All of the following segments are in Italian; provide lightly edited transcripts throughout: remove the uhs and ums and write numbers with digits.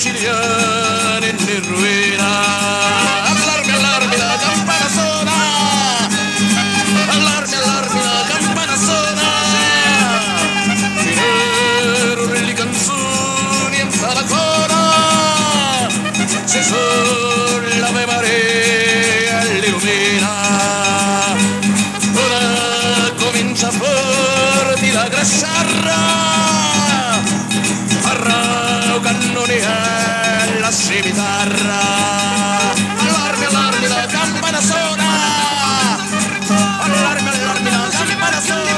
siciliani in ruina. Allarmi, allarmi, la campana suona. Allarmi, allarmi, la campana suona. Finero le canzoni in salacona. Se sulla me marea illumina. Ora comincia fuori la grasciarra. Farra un cannone e la scimitarra. Allarmi, allarmi, la campana suona. Allarmi, allarmi, la campana suona.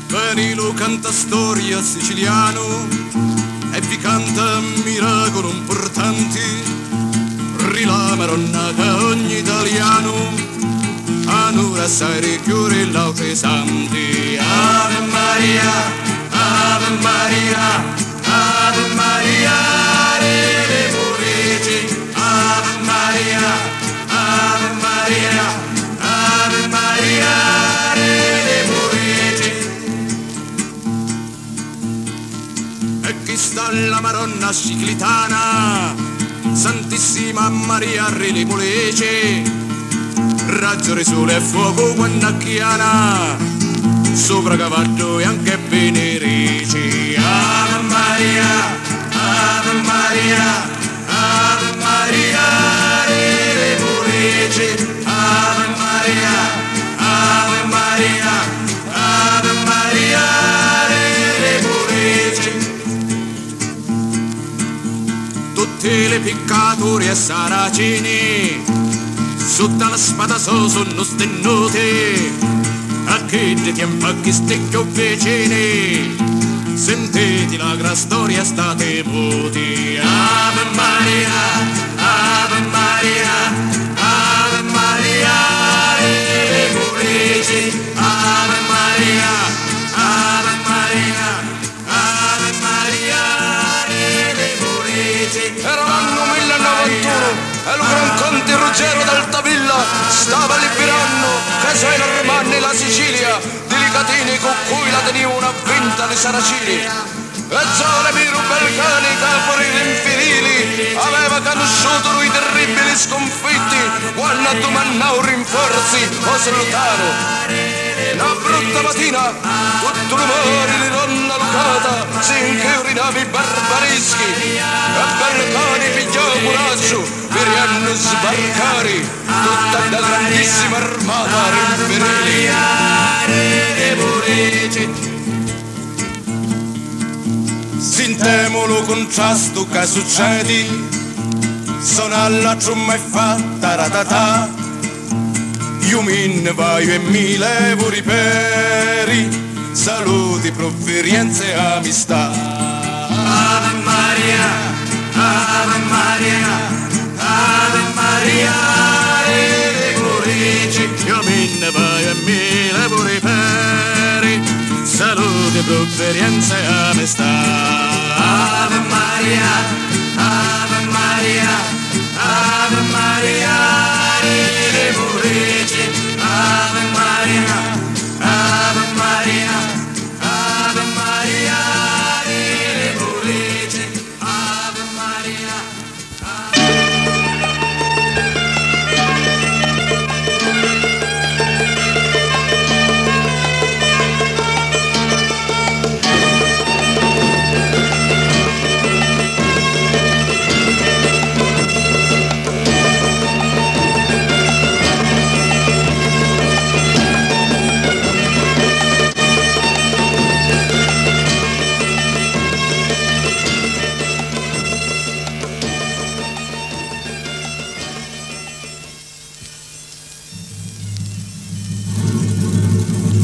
Danilo canta storia siciliano e vi canta miracolo importanti. Rila Maronna che ogni italiano anura sai chiure l'autre santi. Ave Maria, Ave Maria, Ave Maria, le purici. Ave Maria, Ave Maria, Ave Maria, le purici. E chi sta la Maronna ciclitana, Santissima Maria Re le Pulici, raggio di sole e fuoco quando acchiana, sopra cavallo e anche venerici. Ave Maria, Ave Maria, Ave Maria, Re le Pulici. Ave Maria, Ave Maria, Ave Maria, Re le Pulici. Tutte le peccatori e saraceni sotto la spada sono stennuti, a che di tempo a chi stecchio vicini, sentite la gran storia state muti. Ave Maria, Ave Maria, Ave Maria, le purici. Ave Maria, Ave Maria, Ave Maria, le purici. Era l'anno 1091 e lo gran conte Ruggero d'Altavilla stava liberando che sei normanni la Sicilia, delicatini con cui la tenivano vinta di Saracini. E Zole Miro Balcani, capori infideli, aveva conosciuto lui terribili sconfitti quando domandavo rinforzi o salutano. Una brutta mattina, tutto l'umore di donna lucata si inchiorinavi i barbarischi e Balcani pigliò coraggio per anni sbarcare tutta la grandissima armata rinferili. Sentiamo lo contrasto che succede, suona la tromba e fa taratata, io me ne vai e mi levo riperi, saluti, provenienze e amistà. Ave Maria, Ave Maria, Ave Maria, le purici, io me ne vai e mi levo riperi, saluti, provenienze e amistà. Ave Maria, Ave Maria, Ave Maria, le purici. Ave Maria, Ave Maria, Ave Maria, le purici. Ave Maria,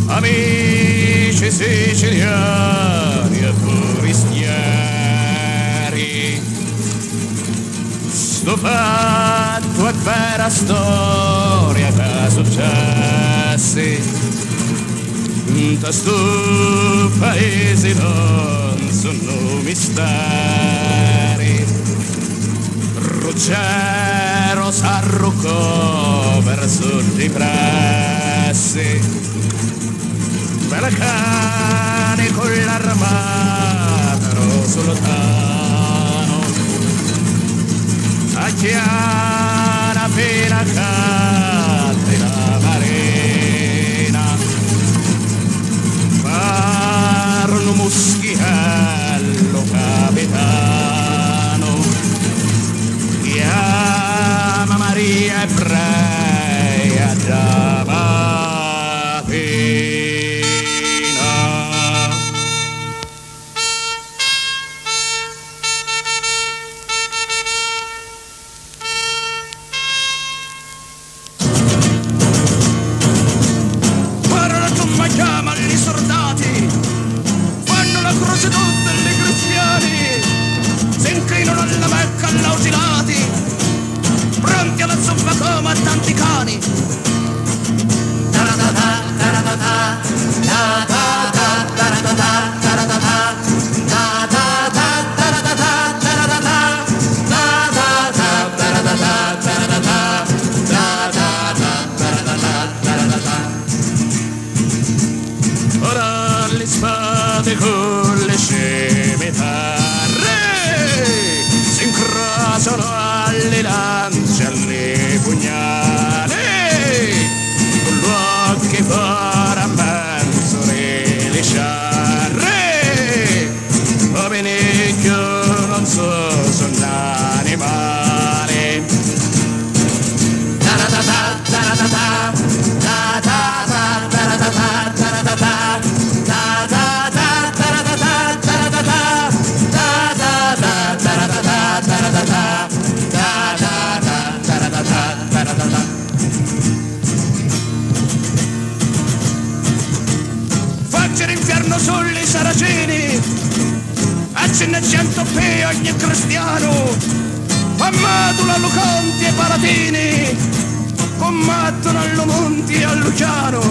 amici siciliani e forestieri, sto fatto è vera storia che successe Da sto paese non sono misteri, Ruggero s'arruccò verso i pressi, bella cane con l'armata sultano, a chiara appena cadde la marina, parlo Muschiello capitano, chiama Maria Ebrea da Mapina. Ora la tomba chiama gli soldati, fanno la croce tutti i cristiani, si inclinano alla Mecca all'Ausilati, pronti alla zuppa come a tanti cani. Ora le spade con le scimitarre si incrociano alle lance, alle pugnali, con gli occhi fuori a mezzo le sciarre, uomini che non sono animali. Faccia l'inferno sugli saraceni, a Cinquecento ogni cristiano, ammatolo a Lucanti e Palatini, combattono allo Monti e a Luciano.